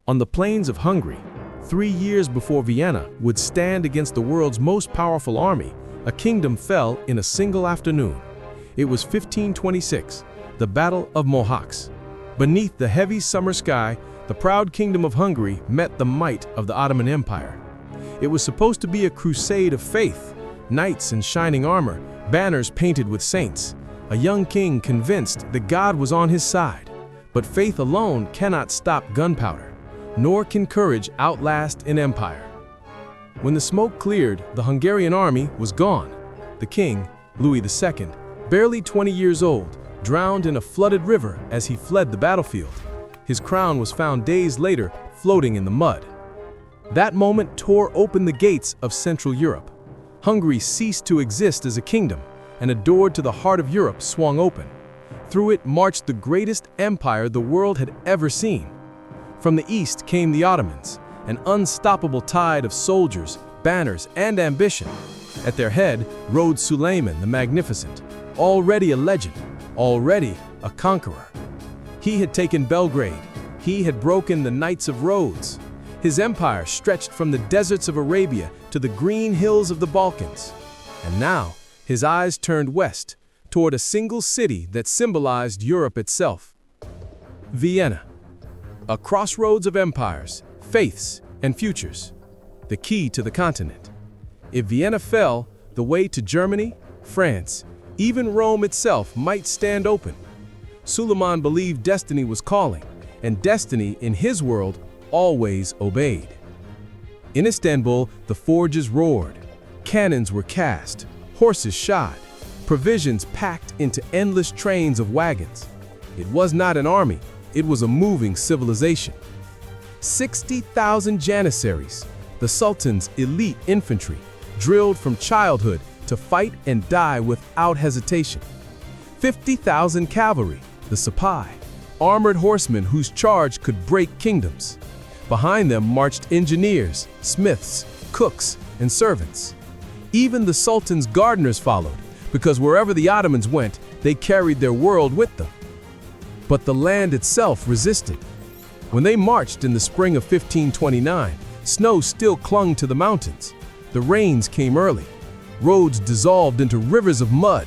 On the plains of Hungary, 3 years before Vienna would stand against the world's most powerful army, a kingdom fell in a single afternoon. It was 1526, the Battle of Mohacs. Beneath the heavy summer sky, the proud kingdom of Hungary met the might of the Ottoman Empire. It was supposed to be a crusade of faith, knights in shining armor, banners painted with saints, a young king convinced that God was on his side. But faith alone cannot stop gunpowder, nor can courage outlast an empire. When the smoke cleared, the Hungarian army was gone. The king, Louis II, barely 20 years old, drowned in a flooded river as he fled the battlefield. His crown was found days later floating in the mud. That moment tore open the gates of Central Europe. Hungary ceased to exist as a kingdom, and a door to the heart of Europe swung open. Through it marched the greatest empire the world had ever seen. From the east came the Ottomans, an unstoppable tide of soldiers, banners, and ambition. At their head rode Suleiman the Magnificent, already a legend, already a conqueror. He had taken Belgrade. He had broken the Knights of Rhodes. His empire stretched from the deserts of Arabia to the green hills of the Balkans. And now, his eyes turned west, toward a single city that symbolized Europe itself. Vienna. A crossroads of empires, faiths, and futures. The key to the continent. If Vienna fell, the way to Germany, France, even Rome itself might stand open. Suleiman believed destiny was calling, and destiny in his world always obeyed. In Istanbul, the forges roared, cannons were cast, horses shod, provisions packed into endless trains of wagons. It was not an army, it was a moving civilization. 60,000 janissaries, the Sultan's elite infantry, drilled from childhood to fight and die without hesitation. 50,000 cavalry, the Sepai, armored horsemen whose charge could break kingdoms. Behind them marched engineers, smiths, cooks, and servants. Even the Sultan's gardeners followed, because wherever the Ottomans went, they carried their world with them. But the land itself resisted. When they marched in the spring of 1529, snow still clung to the mountains. The rains came early. Roads dissolved into rivers of mud.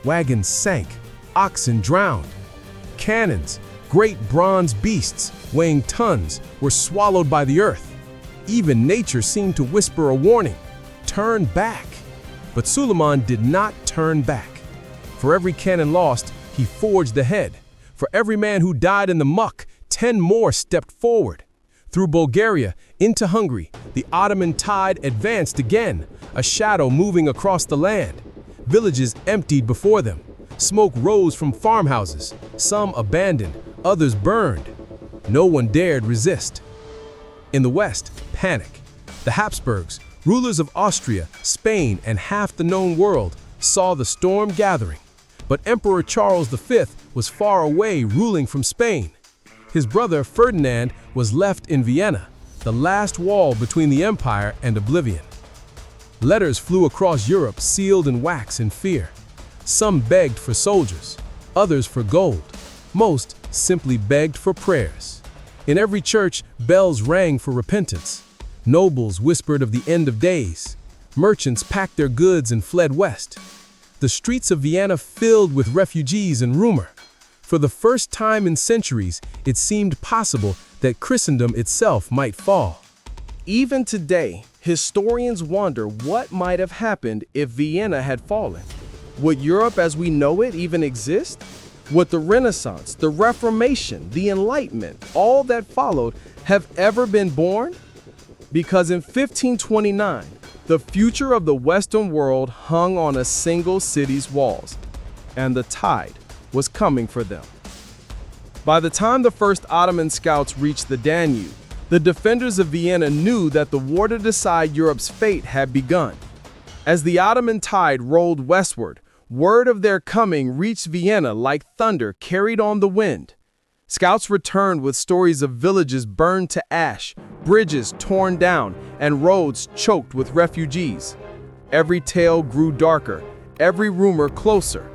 Wagons sank. Oxen drowned. Cannons, great bronze beasts weighing tons, were swallowed by the earth. Even nature seemed to whisper a warning. Turn back. But Suleiman did not turn back. For every cannon lost, he forged ahead. For every man who died in the muck, 10 more stepped forward. Through Bulgaria, into Hungary, the Ottoman tide advanced again, a shadow moving across the land. Villages emptied before them. Smoke rose from farmhouses, some abandoned, others burned. No one dared resist. In the west, panic. The Habsburgs, rulers of Austria, Spain, and half the known world, saw the storm gathering. But Emperor Charles V was far away ruling from Spain. His brother Ferdinand was left in Vienna, the last wall between the empire and oblivion. Letters flew across Europe sealed in wax and fear. Some begged for soldiers, others for gold. Most simply begged for prayers. In every church, bells rang for repentance. Nobles whispered of the end of days. Merchants packed their goods and fled west. The streets of Vienna filled with refugees and rumor. For the first time in centuries, it seemed possible that Christendom itself might fall. Even today, historians wonder what might have happened if Vienna had fallen. Would Europe as we know it even exist? Would the Renaissance, the Reformation, the Enlightenment, all that followed have ever been born? Because in 1529, the future of the Western world hung on a single city's walls, and the tide was coming for them. By the time the first Ottoman scouts reached the Danube, the defenders of Vienna knew that the war to decide Europe's fate had begun. As the Ottoman tide rolled westward, word of their coming reached Vienna like thunder carried on the wind. Scouts returned with stories of villages burned to ash, bridges torn down, and roads choked with refugees. Every tale grew darker, every rumor closer.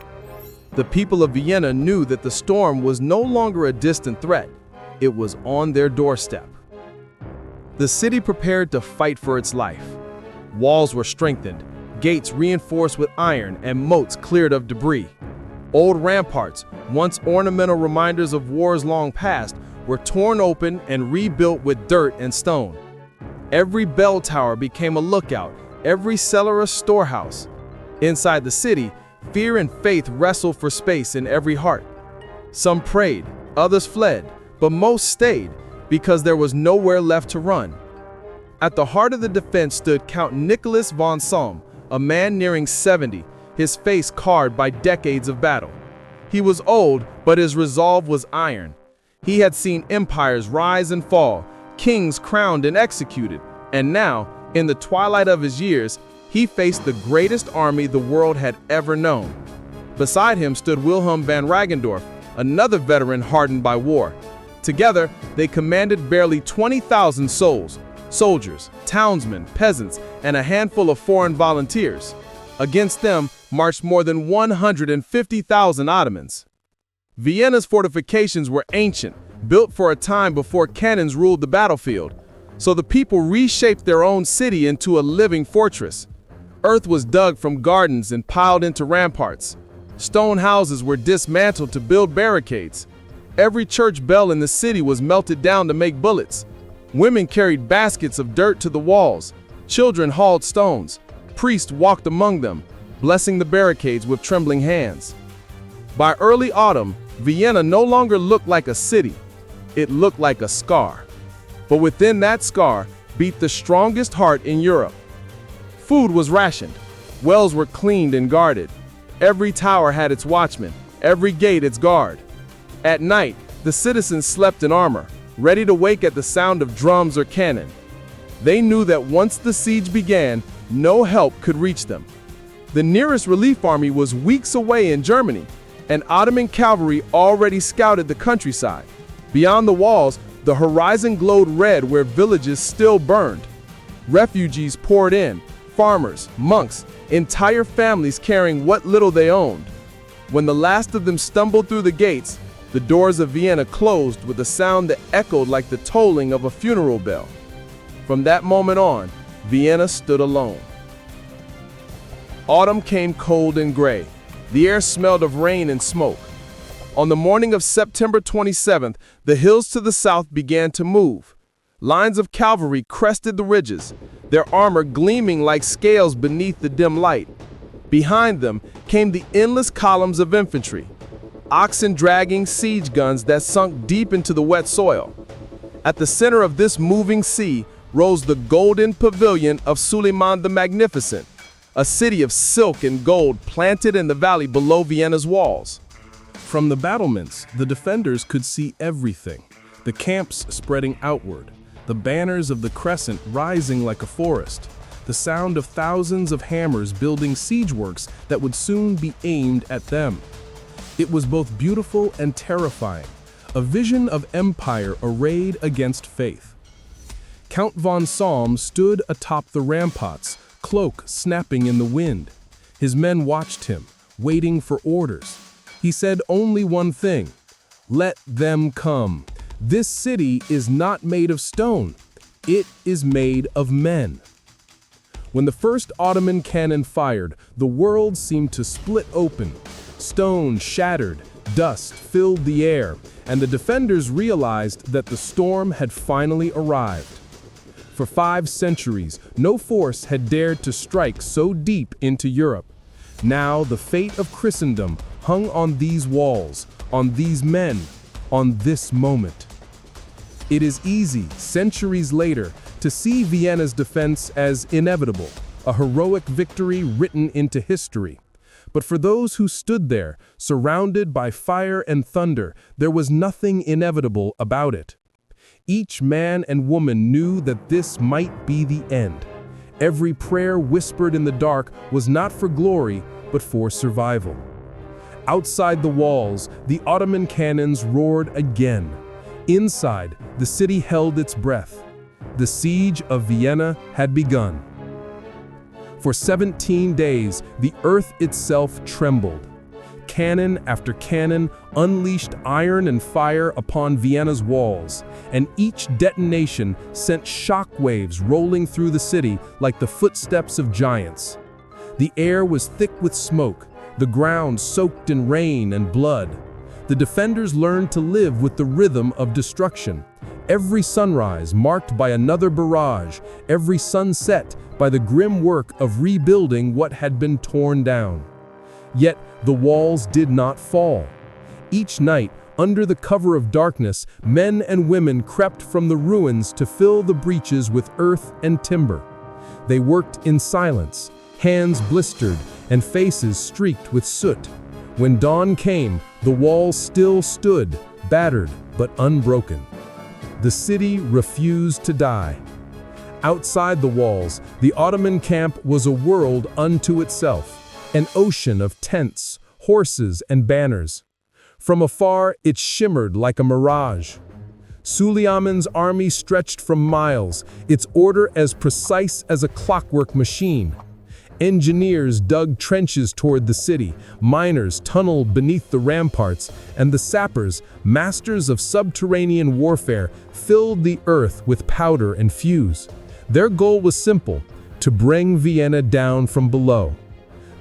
The people of Vienna knew that the storm was no longer a distant threat. It was on their doorstep. The city prepared to fight for its life. Walls were strengthened, gates reinforced with iron, and moats cleared of debris. Old ramparts, once ornamental reminders of wars long past, were torn open and rebuilt with dirt and stone. Every bell tower became a lookout, every cellar a storehouse. Inside the city, fear and faith wrestled for space in every heart. Some prayed, others fled, but most stayed because there was nowhere left to run. At the heart of the defense stood Count Niklas von Salm, a man nearing 70, his face scarred by decades of battle. He was old, but his resolve was iron. He had seen empires rise and fall, kings crowned and executed, and now, in the twilight of his years, he faced the greatest army the world had ever known. Beside him stood Wilhelm van Raggendorf, another veteran hardened by war. Together, they commanded barely 20,000 soldiers, townsmen, peasants, and a handful of foreign volunteers. Against them marched more than 150,000 Ottomans. Vienna's fortifications were ancient, built for a time before cannons ruled the battlefield, so the people reshaped their own city into a living fortress. Earth was dug from gardens and piled into ramparts. Stone houses were dismantled to build barricades. Every church bell in the city was melted down to make bullets. Women carried baskets of dirt to the walls. Children hauled stones. Priests walked among them, blessing the barricades with trembling hands. By early autumn, Vienna no longer looked like a city. It looked like a scar. But within that scar beat the strongest heart in Europe. Food was rationed. Wells were cleaned and guarded. Every tower had its watchman, every gate its guard. At night, the citizens slept in armor, ready to wake at the sound of drums or cannon. They knew that once the siege began, no help could reach them. The nearest relief army was weeks away in Germany, and Ottoman cavalry already scouted the countryside. Beyond the walls, the horizon glowed red where villages still burned. Refugees poured in, farmers, monks, entire families carrying what little they owned. When the last of them stumbled through the gates, the doors of Vienna closed with a sound that echoed like the tolling of a funeral bell. From that moment on, Vienna stood alone. Autumn came cold and gray. The air smelled of rain and smoke. On the morning of September 27th, the hills to the south began to move. Lines of cavalry crested the ridges, their armor gleaming like scales beneath the dim light. Behind them came the endless columns of infantry, oxen dragging siege guns that sunk deep into the wet soil. At the center of this moving sea rose the golden pavilion of Suleiman the Magnificent, a city of silk and gold planted in the valley below Vienna's walls. From the battlements, the defenders could see everything, the camps spreading outward, the banners of the crescent rising like a forest, the sound of thousands of hammers building siege works that would soon be aimed at them. It was both beautiful and terrifying, a vision of empire arrayed against faith. Count von Salm stood atop the ramparts, cloak snapping in the wind. His men watched him, waiting for orders. He said only one thing: "Let them come. This city is not made of stone. It is made of men." When the first Ottoman cannon fired, the world seemed to split open. Stone shattered, dust filled the air, and the defenders realized that the storm had finally arrived. For 5 centuries, no force had dared to strike so deep into Europe. Now the fate of Christendom hung on these walls, on these men, on this moment. It is easy, centuries later, to see Vienna's defense as inevitable, a heroic victory written into history. But for those who stood there, surrounded by fire and thunder, there was nothing inevitable about it. Each man and woman knew that this might be the end. Every prayer whispered in the dark was not for glory, but for survival. Outside the walls, the Ottoman cannons roared again. Inside, the city held its breath. The siege of Vienna had begun. For 17 days, the earth itself trembled. cannon after cannon unleashed iron and fire upon Vienna's walls, and each detonation sent shockwaves rolling through the city like the footsteps of giants. The air was thick with smoke, the ground soaked in rain and blood. The defenders learned to live with the rhythm of destruction. Every sunrise marked by another barrage, every sunset by the grim work of rebuilding what had been torn down. Yet the walls did not fall. Each night, under the cover of darkness, men and women crept from the ruins to fill the breaches with earth and timber. They worked in silence, hands blistered and faces streaked with soot. When dawn came, the walls still stood, battered but unbroken. The city refused to die. Outside the walls, the Ottoman camp was a world unto itself, an ocean of tents, horses, and banners. From afar, it shimmered like a mirage. Suleiman's army stretched for miles, its order as precise as a clockwork machine. Engineers dug trenches toward the city, miners tunneled beneath the ramparts, and the sappers, masters of subterranean warfare, filled the earth with powder and fuse. Their goal was simple: to bring Vienna down from below.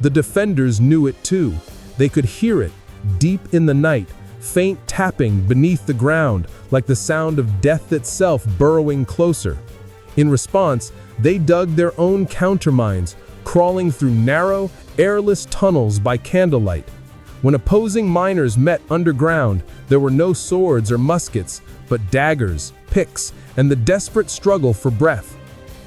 The defenders knew it too. They could hear it, deep in the night, faint tapping beneath the ground, like the sound of death itself burrowing closer. In response, they dug their own countermines, crawling through narrow, airless tunnels by candlelight. When opposing miners met underground, there were no swords or muskets, but daggers, picks, and the desperate struggle for breath.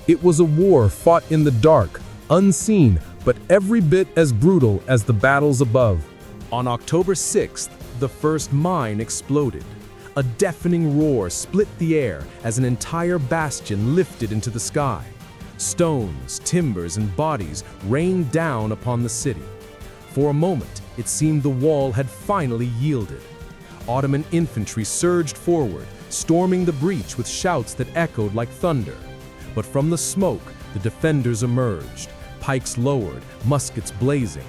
It was a war fought in the dark, unseen, but every bit as brutal as the battles above. On October 6th, the first mine exploded. A deafening roar split the air as an entire bastion lifted into the sky. Stones, timbers, and bodies rained down upon the city. For a moment, it seemed the wall had finally yielded. Ottoman infantry surged forward, storming the breach with shouts that echoed like thunder. But from the smoke, the defenders emerged, pikes lowered, muskets blazing.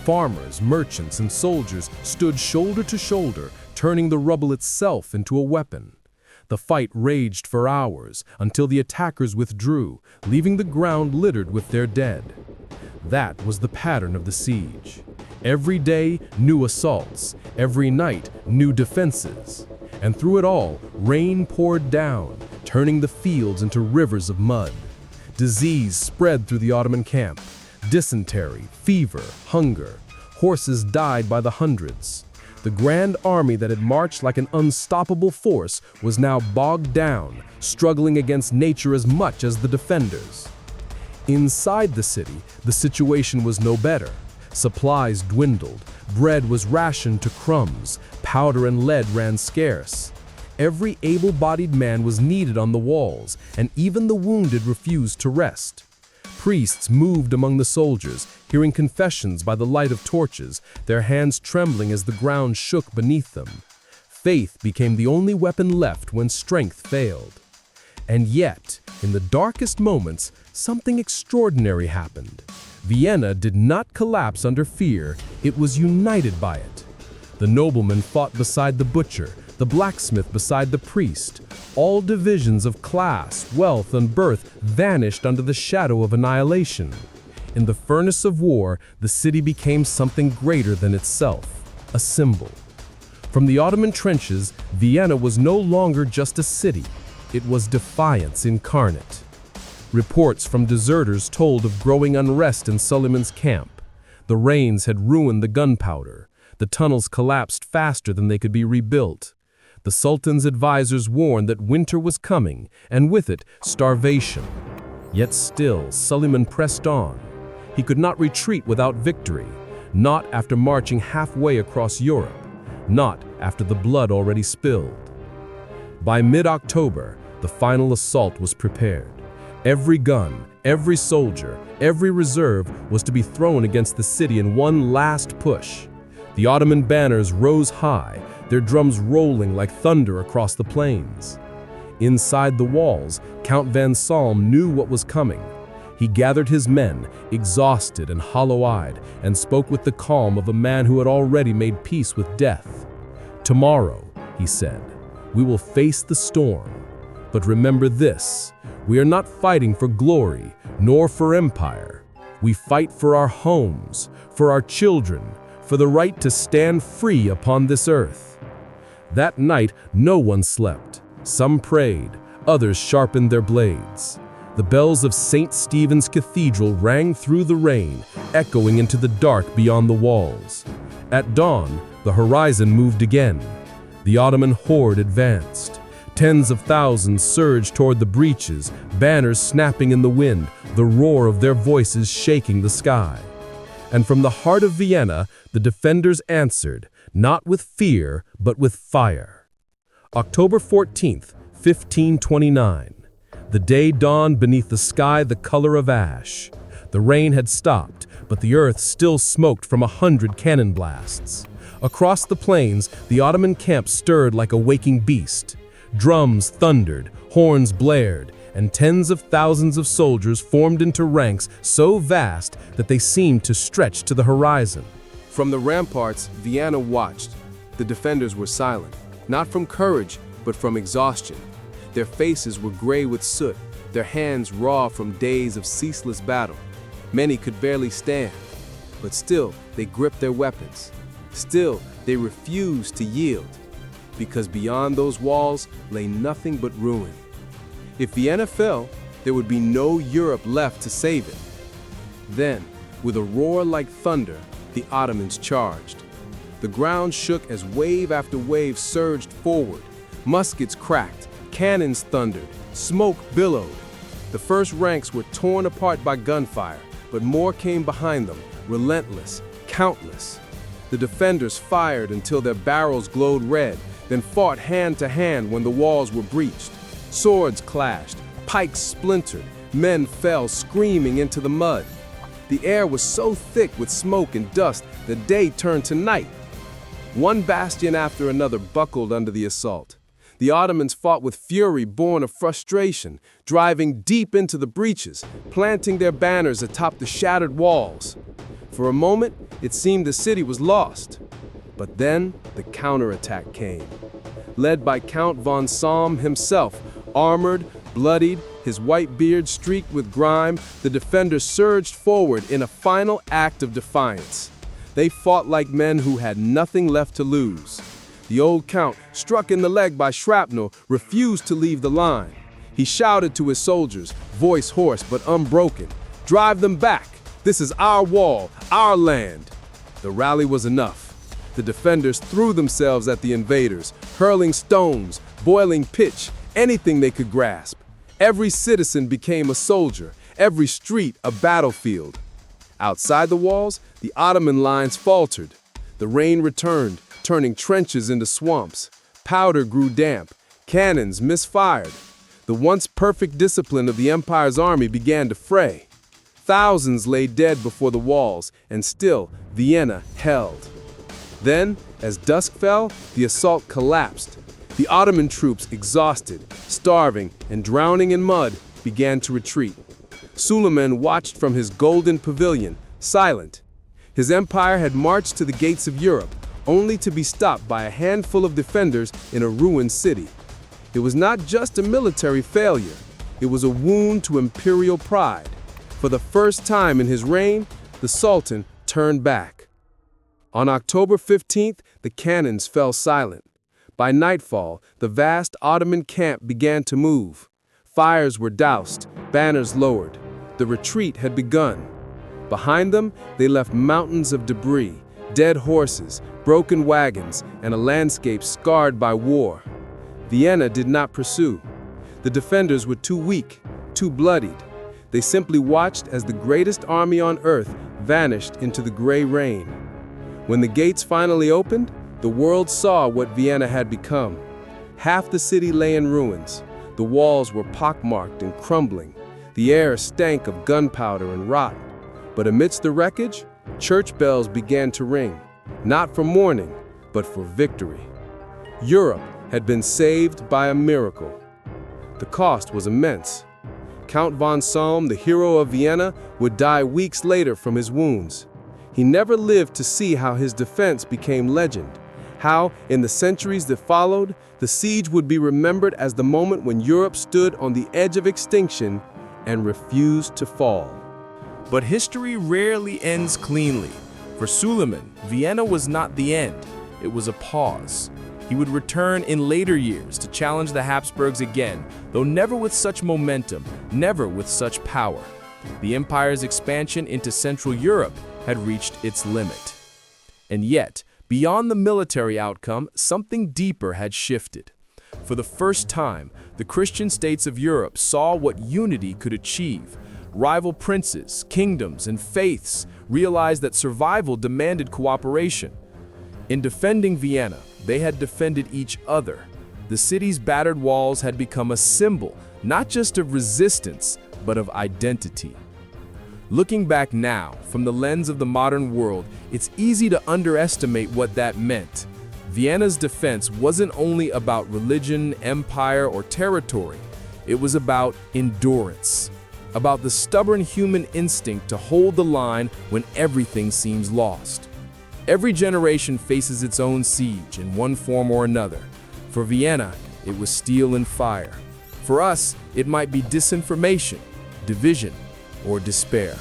Farmers, merchants, and soldiers stood shoulder to shoulder, turning the rubble itself into a weapon. The fight raged for hours until the attackers withdrew, leaving the ground littered with their dead. That was the pattern of the siege. Every day, new assaults. Every night, new defenses. And through it all, rain poured down, turning the fields into rivers of mud. Disease spread through the Ottoman camp. Dysentery, fever, hunger. Horses died by the hundreds. The grand army that had marched like an unstoppable force was now bogged down, struggling against nature as much as the defenders. Inside the city, the situation was no better. Supplies dwindled, bread was rationed to crumbs, powder and lead ran scarce. Every able-bodied man was needed on the walls, and even the wounded refused to rest. Priests moved among the soldiers, hearing confessions by the light of torches, their hands trembling as the ground shook beneath them. Faith became the only weapon left when strength failed. And yet, in the darkest moments, something extraordinary happened. Vienna did not collapse under fear, it was united by it. The nobleman fought beside the butcher, the blacksmith beside the priest. All divisions of class, wealth, and birth vanished under the shadow of annihilation. In the furnace of war, the city became something greater than itself, a symbol. From the Ottoman trenches, Vienna was no longer just a city. It was defiance incarnate. Reports from deserters told of growing unrest in Suleiman's camp. The rains had ruined the gunpowder. The tunnels collapsed faster than they could be rebuilt. The Sultan's advisors warned that winter was coming, and with it, starvation. Yet still, Suleiman pressed on. He could not retreat without victory, not after marching halfway across Europe, not after the blood already spilled. By mid-October, the final assault was prepared. Every gun, every soldier, every reserve was to be thrown against the city in one last push. The Ottoman banners rose high, their drums rolling like thunder across the plains. Inside the walls, Count von Salm knew what was coming. he gathered his men, exhausted and hollow-eyed, and spoke with the calm of a man who had already made peace with death. "Tomorrow," he said, "we will face the storm. But remember this, we are not fighting for glory, nor for empire. We fight for our homes, for our children, for the right to stand free upon this earth." That night, no one slept. Some prayed, others sharpened their blades. The bells of St. Stephen's Cathedral rang through the rain, echoing into the dark beyond the walls. At dawn, the horizon moved again. The Ottoman horde advanced. Tens of thousands surged toward the breaches, banners snapping in the wind, the roar of their voices shaking the sky. And from the heart of Vienna, the defenders answered, not with fear, but with fire. October 14th, 1529. The day dawned beneath the sky the color of ash. The rain had stopped, but the earth still smoked from 100 cannon blasts. Across the plains, the Ottoman camp stirred like a waking beast. Drums thundered, horns blared, and tens of thousands of soldiers formed into ranks so vast that they seemed to stretch to the horizon. From the ramparts, Vienna watched. The defenders were silent, not from courage, but from exhaustion. Their faces were gray with soot, their hands raw from days of ceaseless battle. Many could barely stand, but still they gripped their weapons. Still they refused to yield, because beyond those walls lay nothing but ruin. If Vienna fell, there would be no Europe left to save it. Then, with a roar like thunder, the Ottomans charged. The ground shook as wave after wave surged forward. Muskets cracked, cannons thundered, smoke billowed. The first ranks were torn apart by gunfire, but more came behind them, relentless, countless. The defenders fired until their barrels glowed red, then fought hand to hand when the walls were breached. Swords clashed, pikes splintered, men fell screaming into the mud. The air was so thick with smoke and dust, the day turned to night. One bastion after another buckled under the assault. The Ottomans fought with fury born of frustration, driving deep into the breaches, planting their banners atop the shattered walls. For a moment, it seemed the city was lost. But then the counterattack came. Led by Count von Salm himself, armored, bloodied, his white beard streaked with grime, the defenders surged forward in a final act of defiance. They fought like men who had nothing left to lose. The old count, struck in the leg by shrapnel, refused to leave the line. He shouted to his soldiers, voice hoarse but unbroken, "Drive them back! This is our wall, our land!" The rally was enough. The defenders threw themselves at the invaders, hurling stones, boiling pitch, anything they could grasp. Every citizen became a soldier, every street a battlefield. Outside the walls, the Ottoman lines faltered. The rain returned, turning trenches into swamps. Powder grew damp, cannons misfired. The once perfect discipline of the empire's army began to fray. Thousands lay dead before the walls, and still Vienna held. Then, as dusk fell, the assault collapsed. The Ottoman troops, exhausted, starving, and drowning in mud, began to retreat. Suleiman watched from his golden pavilion, silent. His empire had marched to the gates of Europe, only to be stopped by a handful of defenders in a ruined city. It was not just a military failure, it was a wound to imperial pride. For the first time in his reign, the Sultan turned back. On October 15th, the cannons fell silent. By nightfall, the vast Ottoman camp began to move. Fires were doused, banners lowered. The retreat had begun. Behind them, they left mountains of debris, dead horses, broken wagons, and a landscape scarred by war. Vienna did not pursue. The defenders were too weak, too bloodied. They simply watched as the greatest army on earth vanished into the gray rain. When the gates finally opened, the world saw what Vienna had become. Half the city lay in ruins. The walls were pockmarked and crumbling. The air stank of gunpowder and rot. But amidst the wreckage, church bells began to ring, not for mourning, but for victory. Europe had been saved by a miracle. The cost was immense. Count von Salm, the hero of Vienna, would die weeks later from his wounds. He never lived to see how his defense became legend, how, in the centuries that followed, the siege would be remembered as the moment when Europe stood on the edge of extinction and refused to fall. But history rarely ends cleanly. For Suleiman, Vienna was not the end, it was a pause. He would return in later years to challenge the Habsburgs again, though never with such momentum, never with such power. The empire's expansion into Central Europe had reached its limit. And yet, beyond the military outcome, something deeper had shifted. For the first time, the Christian states of Europe saw what unity could achieve. Rival princes, kingdoms, and faiths realized that survival demanded cooperation. In defending Vienna, they had defended each other. The city's battered walls had become a symbol, not just of resistance, but of identity. Looking back now, from the lens of the modern world, it's easy to underestimate what that meant. Vienna's defense wasn't only about religion, empire, or territory. It was about endurance, about the stubborn human instinct to hold the line when everything seems lost. Every generation faces its own siege in one form or another. For Vienna, it was steel and fire. For us, it might be disinformation, division, or despair.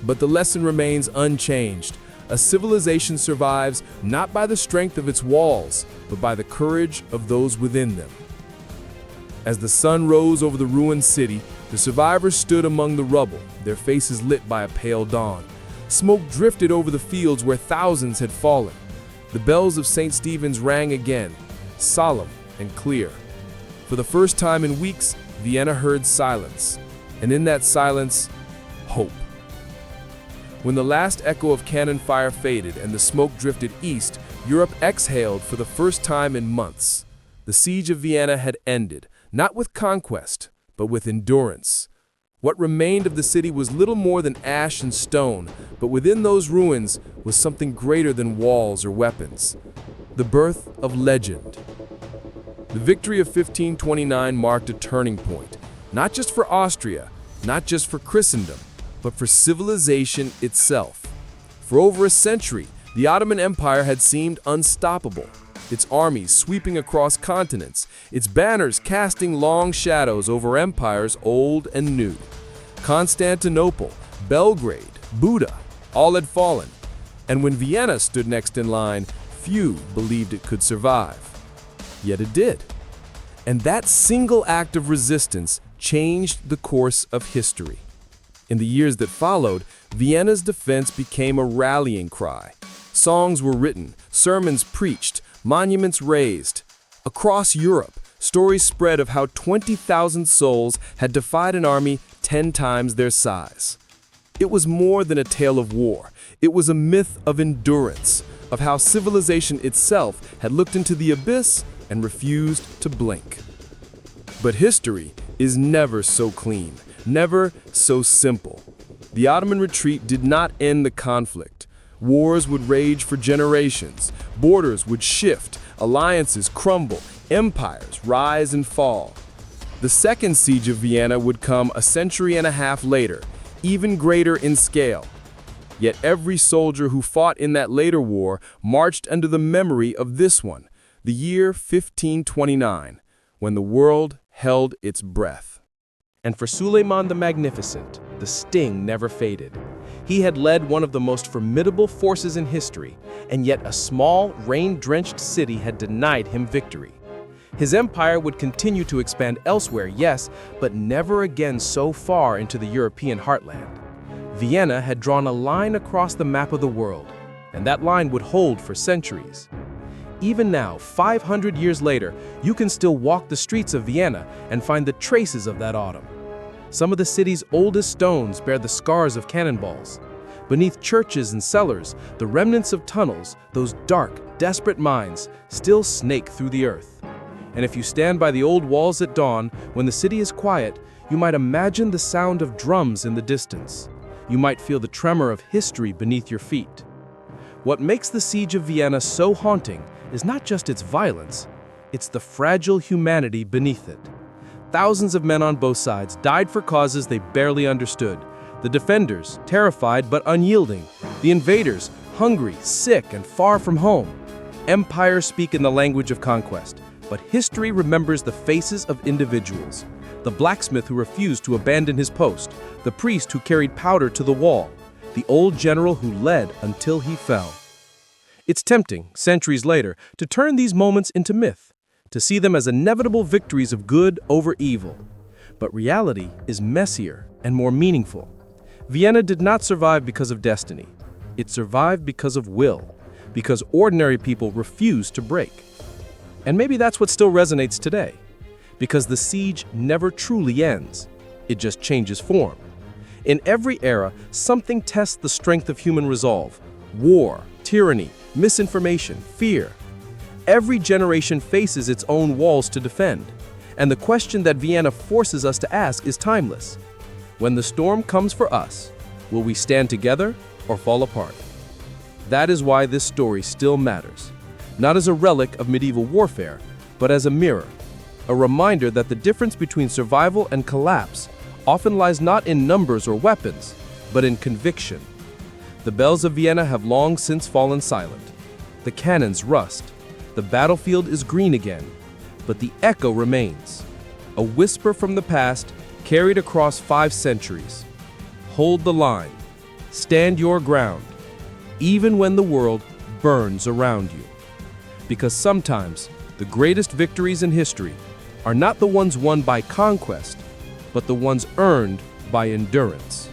But the lesson remains unchanged. A civilization survives not by the strength of its walls, but by the courage of those within them. As the sun rose over the ruined city, the survivors stood among the rubble, their faces lit by a pale dawn. Smoke drifted over the fields where thousands had fallen. The bells of St. Stephen's rang again, solemn and clear. For the first time in weeks, Vienna heard silence, and in that silence, hope. When the last echo of cannon fire faded and the smoke drifted east, Europe exhaled for the first time in months. The siege of Vienna had ended, not with conquest, but with endurance. What remained of the city was little more than ash and stone, but within those ruins was something greater than walls or weapons. The birth of legend. The victory of 1529 marked a turning point, not just for Austria, not just for Christendom, but for civilization itself. For over a century, the Ottoman Empire had seemed unstoppable. Its armies sweeping across continents, its banners casting long shadows over empires old and new. Constantinople, Belgrade, Buda, all had fallen. And when Vienna stood next in line, few believed it could survive. Yet it did. And that single act of resistance changed the course of history. In the years that followed, Vienna's defense became a rallying cry. Songs were written, sermons preached, monuments raised. Across Europe, stories spread of how 20,000 souls had defied an army 10 times their size. It was more than a tale of war. It was a myth of endurance, of how civilization itself had looked into the abyss and refused to blink. But history is never so clean, never so simple. The Ottoman retreat did not end the conflict. Wars would rage for generations, borders would shift, alliances crumble, empires rise and fall. The second siege of Vienna would come a century and a half later, even greater in scale. Yet every soldier who fought in that later war marched under the memory of this one, the year 1529, when the world held its breath. And for Suleiman the Magnificent, the sting never faded. He had led one of the most formidable forces in history, and yet a small, rain-drenched city had denied him victory. His empire would continue to expand elsewhere, yes, but never again so far into the European heartland. Vienna had drawn a line across the map of the world, and that line would hold for centuries. Even now, 500 years later, you can still walk the streets of Vienna and find the traces of that autumn. Some of the city's oldest stones bear the scars of cannonballs. Beneath churches and cellars, the remnants of tunnels, those dark, desperate mines, still snake through the earth. And if you stand by the old walls at dawn, when the city is quiet, you might imagine the sound of drums in the distance. You might feel the tremor of history beneath your feet. What makes the siege of Vienna so haunting is not just its violence, it's the fragile humanity beneath it. Thousands of men on both sides died for causes they barely understood. The defenders, terrified but unyielding. The invaders, hungry, sick, and far from home. Empires speak in the language of conquest, but history remembers the faces of individuals. The blacksmith who refused to abandon his post, the priest who carried powder to the wall, the old general who led until he fell. It's tempting, centuries later, to turn these moments into myth, to see them as inevitable victories of good over evil. But reality is messier and more meaningful. Vienna did not survive because of destiny. It survived because of will, because ordinary people refused to break. And maybe that's what still resonates today, because the siege never truly ends. It just changes form. In every era, something tests the strength of human resolve. War, tyranny, misinformation, fear. Every generation faces its own walls to defend. And the question that Vienna forces us to ask is timeless. When the storm comes for us, will we stand together or fall apart? That is why this story still matters. Not as a relic of medieval warfare, but as a mirror. A reminder that the difference between survival and collapse often lies not in numbers or weapons, but in conviction. The bells of Vienna have long since fallen silent. The cannons rust. The battlefield is green again. But the echo remains. A whisper from the past carried across 5 centuries. Hold the line. Stand your ground. Even when the world burns around you. Because sometimes the greatest victories in history are not the ones won by conquest, but the ones earned by endurance.